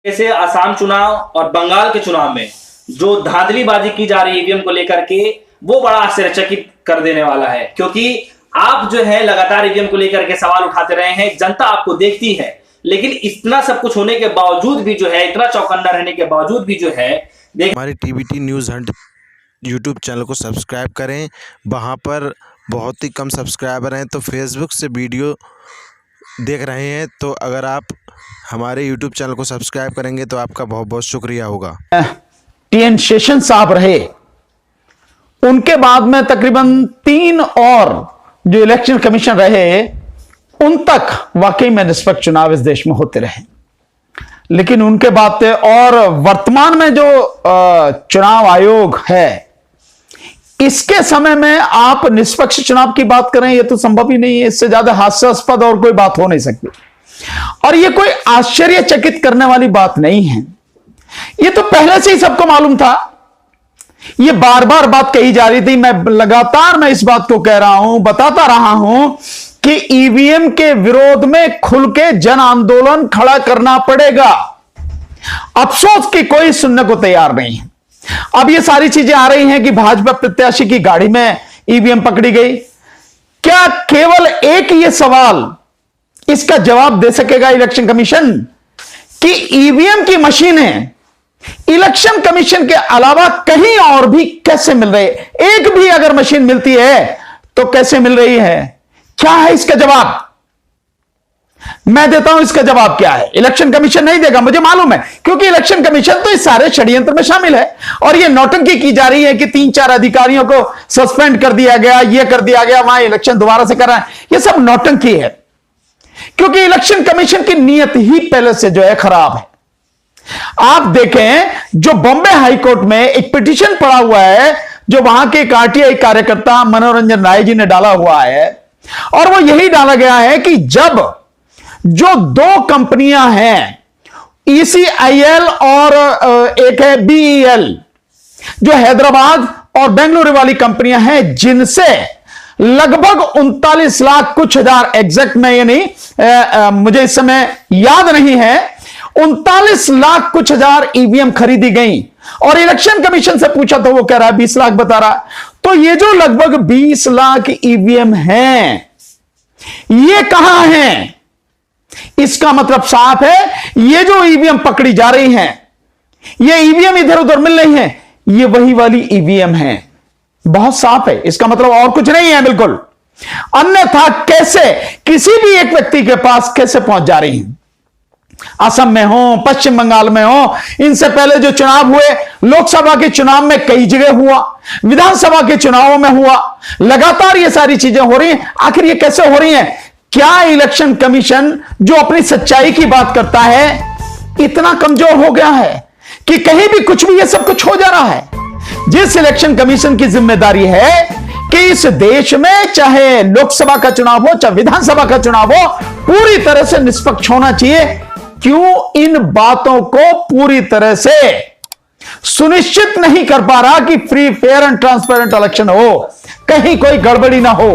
जैसे असम चुनाव और बंगाल के चुनाव में जो धांधलीबाजी की जा रही है ईवीएम को लेकर के, वो बड़ा आश्चर्यचकित कर देने वाला है। क्योंकि आप जो है लगातार ईवीएम को लेकर के सवाल उठाते रहे हैं, जनता आपको देखती है, लेकिन इतना सब कुछ होने के बावजूद भी जो है, इतना चौकन्ना रहने के बावजूद भी जो है, हमारे TVT news Hunt YouTube channel को सब्सक्राइब करें। वहाँ पर बहुत ही कम सब्सक्राइबर हैं, तो फेसबुक से वीडियो देख रहे हैं, तो अगर आप हमारे यूट्यूब चैनल को सब्सक्राइब करेंगे तो आपका बहुत बहुत शुक्रिया होगा। टीएन शेषन साहब रहे, उनके बाद में तकरीबन 3 और जो इलेक्शन कमीशन रहे, उन तक वाकई में निष्पक्ष चुनाव इस देश में होते रहे। लेकिन उनके बाद और वर्तमान में जो चुनाव आयोग है, इसके समय में आप निष्पक्ष चुनाव की बात करें, यह तो संभव ही नहीं है। इससे ज्यादा हास्यास्पद और कोई बात हो नहीं सकती। और यह कोई आश्चर्यचकित करने वाली बात नहीं है। यह तो पहले से ही सबको मालूम था। यह बार बार बात कही जा रही थी। मैं लगातार इस बात को कह रहा हूं, बताता रहा हूं कि ईवीएम के विरोध में खुल के जन आंदोलन खड़ा करना पड़ेगा। अफसोस कि कोई सुनने को तैयार नहीं है। अब ये सारी चीजें आ रही हैं कि भाजपा प्रत्याशी की गाड़ी में ईवीएम पकड़ी गई। क्या केवल एक ये सवाल, इसका जवाब दे सकेगा इलेक्शन कमीशन कि ईवीएम की मशीनें इलेक्शन कमीशन के अलावा कहीं और भी कैसे मिल रही है? एक भी अगर मशीन मिलती है तो कैसे मिल रही है? क्या है इसका जवाब? मैं देता हूं इसका जवाब क्या है। इलेक्शन कमीशन नहीं देगा, मुझे मालूम है, क्योंकि इलेक्शन कमीशन तो इस सारे षड्यंत्र में शामिल है। और यह नौटंकी की जा रही है कि 3-4 अधिकारियों को सस्पेंड कर दिया गया, यह कर दिया गया, वहां इलेक्शन दोबारा से कर रहा है। यह सब नौटंकी है, क्योंकि इलेक्शन कमीशन की नीयत ही पहले से जो है खराब है। आप देखें, जो बॉम्बे हाईकोर्ट में एक पिटीशन पड़ा हुआ है, जो वहां के आरटीआई कार्यकर्ता मनोरंजन राय जी ने डाला हुआ है, और वो यही डाला गया है कि जब जो 2 कंपनियां हैं, ECIL और एक है BEL, जो हैदराबाद और बेंगलुरु वाली कंपनियां हैं, जिनसे लगभग 39 लाख कुछ हजार, एग्जैक्ट में ये नहीं, मुझे इस समय याद नहीं है, 39 लाख कुछ हजार ईवीएम खरीदी गई। और इलेक्शन कमीशन से पूछा तो वो कह रहा है 20 लाख बता रहा। तो ये जो लगभग 20 लाख ईवीएम हैं, ये कहां हैं? इसका मतलब साफ है, ये जो ईवीएम पकड़ी जा रही हैं, ये ईवीएम इधर उधर मिल रही हैं, ये वही वाली ईवीएम हैं। बहुत साफ है, इसका मतलब और कुछ नहीं है बिल्कुल। अन्यथा कैसे किसी भी एक व्यक्ति के पास कैसे पहुंच जा रही हैं? असम में हो, पश्चिम बंगाल में हो, इनसे पहले जो चुनाव हुए, लोकसभा के चुनाव में कई जगह हुआ, विधानसभा के चुनावों में हुआ, लगातार ये सारी चीजें हो रही हैं। आखिर ये कैसे हो रही हैं? क्या इलेक्शन कमीशन जो अपनी सच्चाई की बात करता है, इतना कमजोर हो गया है कि कहीं भी कुछ भी ये सब कुछ हो जा रहा है? जिस इलेक्शन कमीशन की जिम्मेदारी है कि इस देश में चाहे लोकसभा का चुनाव हो, चाहे विधानसभा का चुनाव हो, पूरी तरह से निष्पक्ष होना चाहिए, क्यों इन बातों को पूरी तरह से सुनिश्चित नहीं कर पा रहा कि free, fair and transparent election हो, कहीं कोई गड़बड़ी ना हो?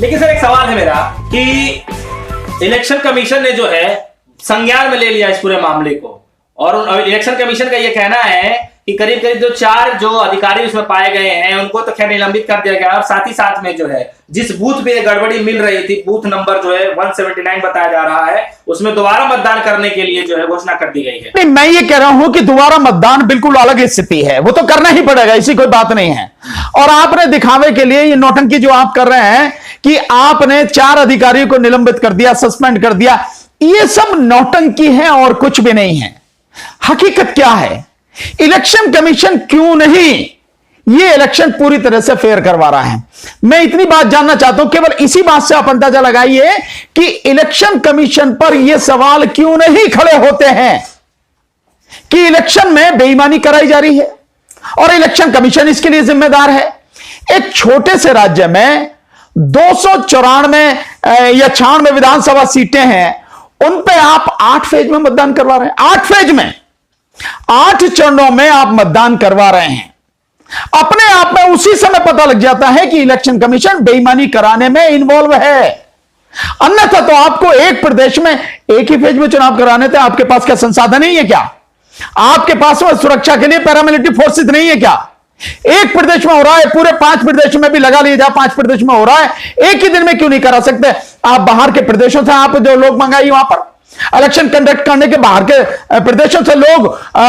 लेकिन सर, एक सवाल है मेरा कि इलेक्शन कमीशन ने जो है संज्ञान में ले लिया इस पूरे मामले को, और इलेक्शन कमीशन का यह कहना है कि करीब करीब जो 4 जो अधिकारी उसमें पाए गए हैं, उनको तो खैर निलंबित कर दिया गया, और साथ ही साथ में जो है जिस बूथ पे गड़बड़ी मिल रही थी, बूथ नंबर जो है 179 बताया जा रहा है, उसमें दोबारा मतदान करने के लिए जो है घोषणा कर दी गई है। नहीं, मैं ये कह रहा हूं कि दोबारा मतदान बिल्कुल अलग स्थिति है, वो तो करना ही पड़ेगा, ऐसी कोई बात नहीं है। और आपने दिखावे के लिए ये नौटंकी जो आप कर रहे हैं कि आपने 4 अधिकारियों को निलंबित कर दिया, सस्पेंड कर दिया, ये सब नौटंकी है और कुछ भी नहीं है। हकीकत क्या है? इलेक्शन कमीशन क्यों नहीं ये इलेक्शन पूरी तरह से फेयर करवा रहा है? मैं इतनी बात जानना चाहता हूं, केवल इसी बात से आप अंदाजा लगाइए कि इलेक्शन कमीशन पर यह सवाल क्यों नहीं खड़े होते हैं कि इलेक्शन में बेईमानी कराई जा रही है और इलेक्शन कमीशन इसके लिए जिम्मेदार है। एक छोटे से राज्य में 294 या 96 विधानसभा सीटें हैं, उन पे आप 8 फेज में मतदान करवा रहे हैं। 8 फेज में, 8 चरणों में आप मतदान करवा रहे हैं। अपने आप में उसी समय पता लग जाता है कि इलेक्शन कमीशन बेईमानी कराने में इन्वॉल्व है। अन्यथा तो आपको एक प्रदेश में एक ही फेज में चुनाव कराने थे। आपके पास क्या संसाधन नहीं है क्या? आपके पास में सुरक्षा के लिए पैरामिलिट्री फोर्सेस नहीं है क्या? एक प्रदेश में हो रहा है, पूरे 5 प्रदेशों में भी लगा लीजिए, 5 प्रदेश में हो रहा है, एक ही दिन में क्यों नहीं करा सकते? आप बाहर के प्रदेशों से आप जो लोग मंगाइए, वहां पर इलेक्शन कंडक्ट करने के बाहर के प्रदेशों से लोग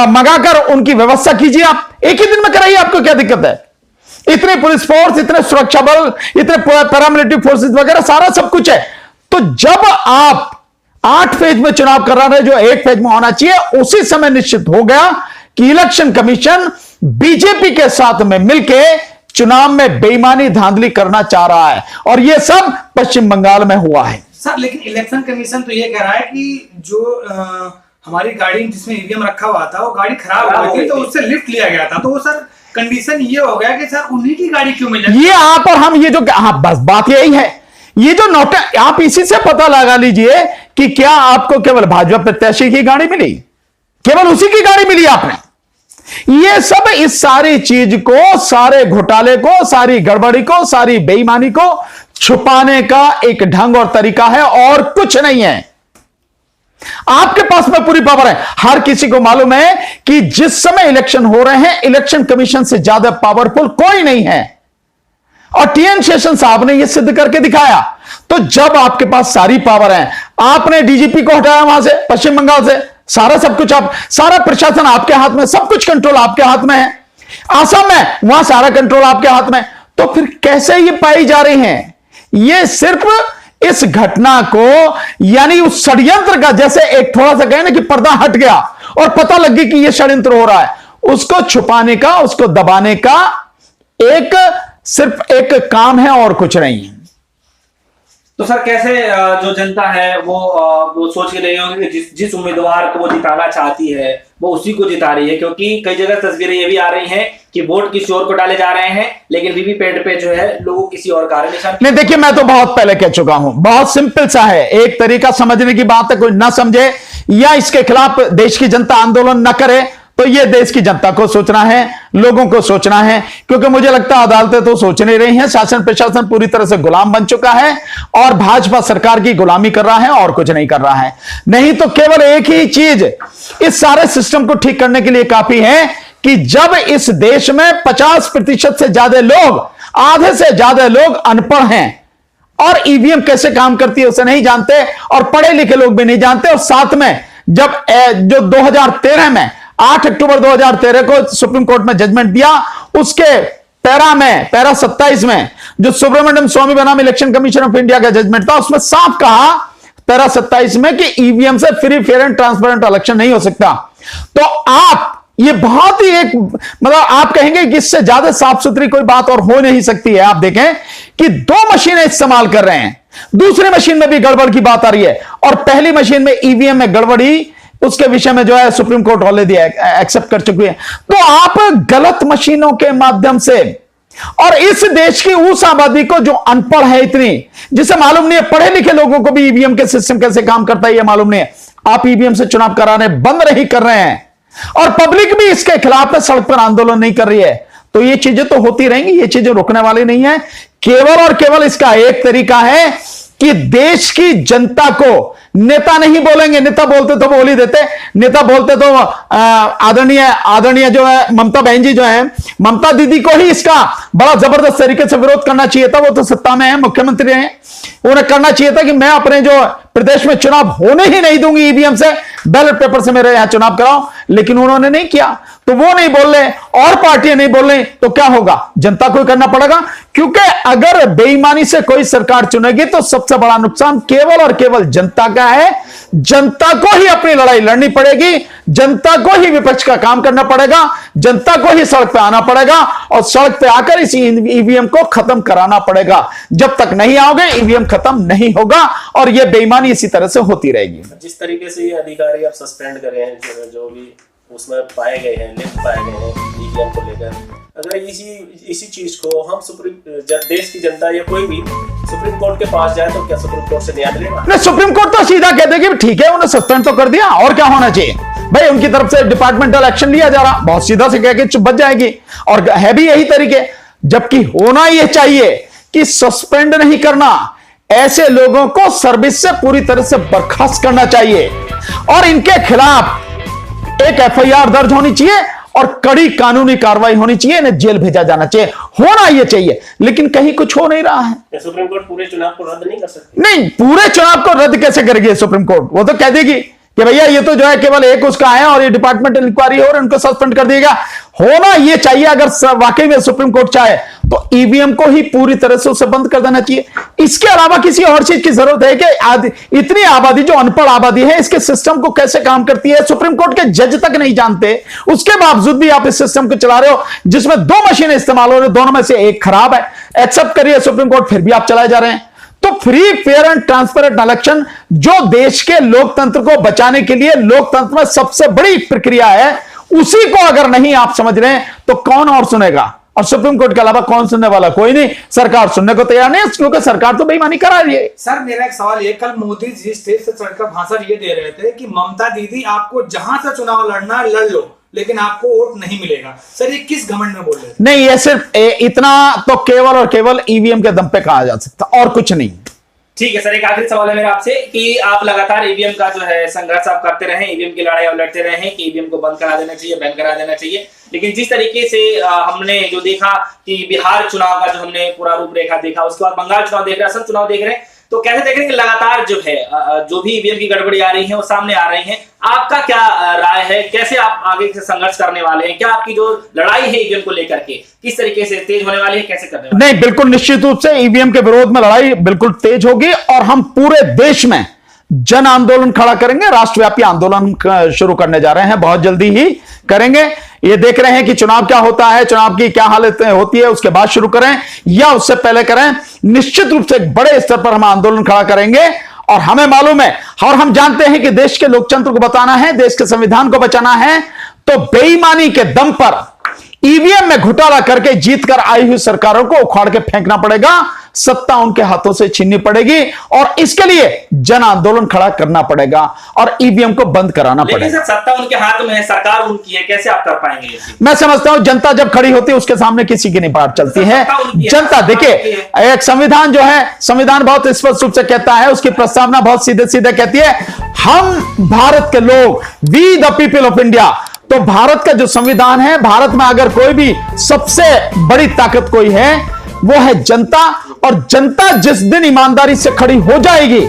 मंगाकर उनकी व्यवस्था कीजिए, आप एक ही दिन में कराइए, आपको क्या दिक्कत है? इतने पुलिस फोर्स, इतने सुरक्षा बल, इतने पैरामिलिट्री फोर्सेस वगैरह सारा सब कुछ है। तो जब आप 8 फेज में चुनाव करा रहे जो एक फेज में होना चाहिए, उसी समय निश्चित हो गया कि इलेक्शन कमीशन बीजेपी के साथ में मिलके चुनाव में बेईमानी धांधली करना चाह रहा है, और यह सब पश्चिम बंगाल में हुआ है। सर लेकिन इलेक्शन कमीशन तो ये कह रहा है कि जो हमारी गाड़ी जिसमें ईवीएम रखा हुआ था वो गाड़ी खराब हो गई थी, तो उससे लिफ्ट लिया गया था। तो वो सर कंडीशन ये हो गया कि सर उन्हीं की गाड़ी क्यों मिल? ये आप और हम, ये जो, हाँ बस बात यही है। ये जो नोट, आप इसी से पता लगा लीजिए कि क्या आपको केवल भाजपा प्रत्याशी की गाड़ी मिली, केवल उसी की गाड़ी मिली आपने? ये सब इस सारी चीज को, सारे घोटाले को, सारी गड़बड़ी को, सारी बेईमानी को छुपाने का एक ढंग और तरीका है, और कुछ नहीं है। आपके पास में पूरी पावर है। हर किसी को मालूम है कि जिस समय इलेक्शन हो रहे हैं, इलेक्शन कमीशन से ज्यादा पावरफुल कोई नहीं है, और टीएन शेषन साहब ने यह सिद्ध करके दिखाया। तो जब आपके पास सारी पावर है, आपने डीजीपी को हटाया वहां से, पश्चिम बंगाल से, सारा सब कुछ आप, सारा प्रशासन आपके हाथ में, सब कुछ कंट्रोल आपके हाथ में है। आसाम में वहां सारा कंट्रोल आपके हाथ में, तो फिर कैसे ये पाई जा रही हैं? ये सिर्फ इस घटना को, यानी उस षड्यंत्र का, जैसे एक थोड़ा सा कहे ना कि पर्दा हट गया और पता लग गई कि यह षड्यंत्र हो रहा है, उसको छुपाने का, उसको दबाने का एक सिर्फ एक काम है और कुछ नहीं है। तो सर कैसे जो जनता है वो सोच के रही होगी कि जिस उम्मीदवार को वो जिताना चाहती है वो उसी को जिता रही है, क्योंकि कई जगह तस्वीरें ये भी आ रही हैं कि वोट किसी और को डाले जा रहे हैं, लेकिन वीवीपैट पे जो है लोगों किसी और का निशान। नहीं, देखिए, मैं तो बहुत पहले कह चुका हूं, बहुत सिंपल सा है, एक तरीका समझने की बात है। कोई ना समझे या इसके खिलाफ देश की जनता आंदोलन न करे, तो यह देश की जनता को सोचना है, लोगों को सोचना है, क्योंकि मुझे लगता है अदालतें तो सोच नहीं रही हैं, शासन प्रशासन पूरी तरह से गुलाम बन चुका है और भाजपा सरकार की गुलामी कर रहा है और कुछ नहीं कर रहा है। नहीं तो केवल एक ही चीज इस सारे सिस्टम को ठीक करने के लिए काफी है कि जब इस देश में 50% से ज्यादा लोग, आधे से ज्यादा लोग अनपढ़ हैं और ईवीएम कैसे काम करती है उसे नहीं जानते, और पढ़े लिखे लोग भी नहीं जानते, और साथ में जब जो 2013 में 8 अक्टूबर 2013 को सुप्रीम कोर्ट में जजमेंट दिया, उसके पैरा 27 में जो सुब्रमण्यम स्वामी बनाम इलेक्शन कमीशन ऑफ इंडिया का जजमेंट था, उसमें साफ कहा पैरा 27 में कि ईवीएम से free, fair and transparent election नहीं हो सकता। तो आप, ये बहुत ही एक, मतलब आप कहेंगे कि इससे ज्यादा साफ सुथरी कोई बात और हो नहीं सकती है। आप देखें कि 2 मशीनें इस्तेमाल कर रहे हैं, दूसरी मशीन में भी गड़बड़ की बात आ रही है, और पहली मशीन में ईवीएम में गड़बड़ी, उसके विषय में जो है सुप्रीम कोर्ट ऑलरेडी एक्सेप्ट कर चुकी है। तो आप गलत मशीनों के माध्यम से, और इस देश की उस आबादी को जो अनपढ़ है इतनी, जिसे मालूम नहीं है, पढ़े लिखे लोगों को भी ईवीएम के सिस्टम कैसे काम करता है ये मालूम नहीं है, आप ईवीएम से चुनाव कराने बंद नहीं कर रहे हैं, और पब्लिक भी इसके खिलाफ सड़क पर आंदोलन नहीं कर रही है। तो ये चीजें तो होती रहेंगी, ये चीजें रुकने वाली नहीं है। केवल और केवल इसका एक तरीका है कि देश की जनता को, नेता नहीं बोलेंगे, नेता बोलते तो बोल ही देते, नेता बोलते तो आदरणीय जो है ममता बहन जी जो है, ममता दीदी को ही इसका बड़ा जबरदस्त तरीके से विरोध करना चाहिए था। वो तो सत्ता में है, मुख्यमंत्री हैं, उन्हें करना चाहिए था कि मैं अपने जो प्रदेश में चुनाव होने ही नहीं दूंगी ईवीएम से, बैलेट पेपर से मेरे यहां चुनाव कराओ, लेकिन उन्होंने नहीं किया। तो वो नहीं बोल रहे और पार्टियां नहीं बोल रही, तो क्या होगा? जनता को करना पड़ेगा, क्योंकि अगर बेईमानी से कोई सरकार चुनेगी तो सबसे बड़ा नुकसान केवल और केवल जनता का है। जनता को ही अपनी लड़ाई लड़नी पड़ेगी, जनता को ही विपक्ष का काम करना पड़ेगा, जनता को ही सड़क पे आना पड़ेगा, और सड़क पे आकर इस ईवीएम को खत्म कराना पड़ेगा। जब तक नहीं आओगे ईवीएम खत्म नहीं होगा, और यह बेईमानी इसी तरह से होती रहेगी। जिस तरीके से ये अधिकारी अब सस्पेंड करे हैं, जो भी उसमें पाए गए हैं, लिंक पाए गए हैं ईवीएम को लेकर, अगर इसी चीज को हम देश की जनता या कोई भी सुप्रीम कोर्ट के पास जाए तो क्या सुप्रीम कोर्ट से न्याय मिलेगा? नहीं, सुप्रीम कोर्ट तो सीधा कह देगी ठीक है, उन्हें सस्पेंड तो कर दिया, और क्या होना चाहिए भाई? उनकी तरफ से डिपार्टमेंटल एक्शन लिया जा रहा, बहुत सीधा से कह के चुप बच जाएगी, और है भी यही तरीके। जबकि होना यह चाहिए कि सस्पेंड नहीं करना, ऐसे लोगों को सर्विस से पूरी तरह से बर्खास्त करना चाहिए और इनके खिलाफ एक एफआईआर दर्ज होनी चाहिए और कड़ी कानूनी कार्रवाई होनी चाहिए, इन्हें जेल भेजा जाना चाहिए, होना यह चाहिए। लेकिन कहीं कुछ हो नहीं रहा है। सुप्रीम कोर्ट पूरे चुनाव को रद्द नहीं कर सकती? नहीं, पूरे चुनाव को रद्द कैसे करेगी सुप्रीम कोर्ट? वो तो कह देगी कि भैया ये तो जो है केवल एक उसका है और ये डिपार्टमेंटल इंक्वायरी हो और इनको सस्पेंड कर दिएगा। होना ये चाहिए, अगर वाकई में सुप्रीम कोर्ट चाहे तो ईवीएम को ही पूरी तरह से उसे बंद कर देना चाहिए। इसके अलावा किसी और चीज की जरूरत है कि इतनी आबादी जो अनपढ़ आबादी है, इसके सिस्टम को कैसे काम करती है सुप्रीम कोर्ट के जज तक नहीं जानते, उसके बावजूद भी आप इस सिस्टम को चला रहे हो जिसमें 2 मशीनें इस्तेमाल हो रही, दोनों में से एक खराब है, एक्सेप्ट करिए सुप्रीम कोर्ट, फिर भी आप चलाए जा रहे हैं। तो free, fair and transparent election जो देश के लोकतंत्र को बचाने के लिए लोकतंत्र में सबसे बड़ी प्रक्रिया है, उसी को अगर नहीं आप समझ रहे हैं तो कौन और सुनेगा? और सुप्रीम कोर्ट के अलावा कौन सुनने वाला? कोई नहीं। सरकार सुनने को तैयार नहीं, क्योंकि सरकार तो बेईमानी करा रही है। सर मेरा एक सवाल ये, कल मोदी जी स्टेज से चढ़कर भाषण ये दे रहे थे कि ममता दीदी आपको जहां से चुनाव लड़ना है लड़ लो, लेकिन आपको वोट नहीं मिलेगा। सर ये किस घमंड में बोल रहे थे? नहीं, ये सिर्फ इतना तो केवल और केवल ईवीएम के दम पे कहा जा सकता, और कुछ नहीं। ठीक है सर, एक आखिरी सवाल है मेरा आपसे कि आप लगातार ईवीएम का जो है संघर्ष आप करते रहे, ईवीएम की लड़ाई आप लड़ते रहे कि ईवीएम को बंद करा देना चाहिए, बैन करा देना चाहिए, लेकिन जिस तरीके से हमने जो देखा कि बिहार चुनाव का जो हमने पूरा रूपरेखा देखा, उसके बाद बंगाल चुनाव देख रहे हैं, असम चुनाव देख रहे हैं, तो कैसे देख रहे हैं कि लगातार जो है जो भी ईवीएम की गड़बड़ी आ रही है वो सामने आ रही है? आपका क्या राय है, कैसे आप आगे से संघर्ष करने वाले हैं? क्या आपकी जो लड़ाई है ईवीएम को लेकर के किस तरीके से तेज होने वाली है, कैसे करने वाले? नहीं, बिल्कुल निश्चित रूप से ईवीएम के विरोध में लड़ाई बिल्कुल तेज होगी और हम पूरे देश में जन आंदोलन खड़ा करेंगे, राष्ट्रव्यापी आंदोलन शुरू करने जा रहे हैं, बहुत जल्दी ही करेंगे। ये देख रहे हैं कि चुनाव क्या होता है, चुनाव की क्या हालत होती है, उसके बाद शुरू करें या उससे पहले करें, निश्चित रूप से एक बड़े स्तर पर हम आंदोलन खड़ा करेंगे। और हमें मालूम है और हम जानते हैं कि देश के लोकतंत्र को बचाना है, देश के संविधान को बचाना है, तो बेईमानी के दम पर ईवीएम में घोटाला करके जीतकर आई हुई सरकारों को उखाड़ के फेंकना पड़ेगा, सत्ता उनके हाथों से छीननी पड़ेगी और इसके लिए जन आंदोलन खड़ा करना पड़ेगा और ईवीएम को बंद कराना पड़ेगा। लेकिन सर सत्ता उनके हाथ में है, सरकार उनकी है, कैसे आप कर पाएंगे ये चीज? मैं समझता हूं जनता जब खड़ी होती है उसके सामने किसी की नहीं बात चलती है। जनता देखिए, एक संविधान जो है, संविधान बहुत स्पष्ट रूप से कहता है, उसकी प्रस्तावना बहुत सीधे सीधे कहती है, हम भारत के लोग, we the people of India. तो भारत का जो संविधान है, भारत में अगर कोई भी सबसे बड़ी ताकत कोई है वो है जनता, और जनता जिस दिन ईमानदारी से खड़ी हो जाएगी,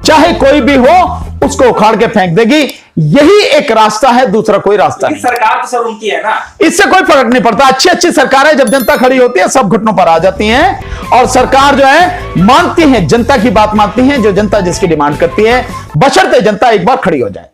चाहे कोई भी हो, उसको उखाड़ के फेंक देगी। यही एक रास्ता है, दूसरा कोई रास्ता नहीं। सरकार तो सर उनकी है ना, इससे कोई फर्क नहीं पड़ता। अच्छी अच्छी सरकारें जब जनता खड़ी होती है सब घुटनों पर आ जाती हैं और सरकार जो है मानती है, जनता की बात मानती है, जो जनता जिसकी डिमांड करती है, बशर्ते जनता एक बार खड़ी हो जाए।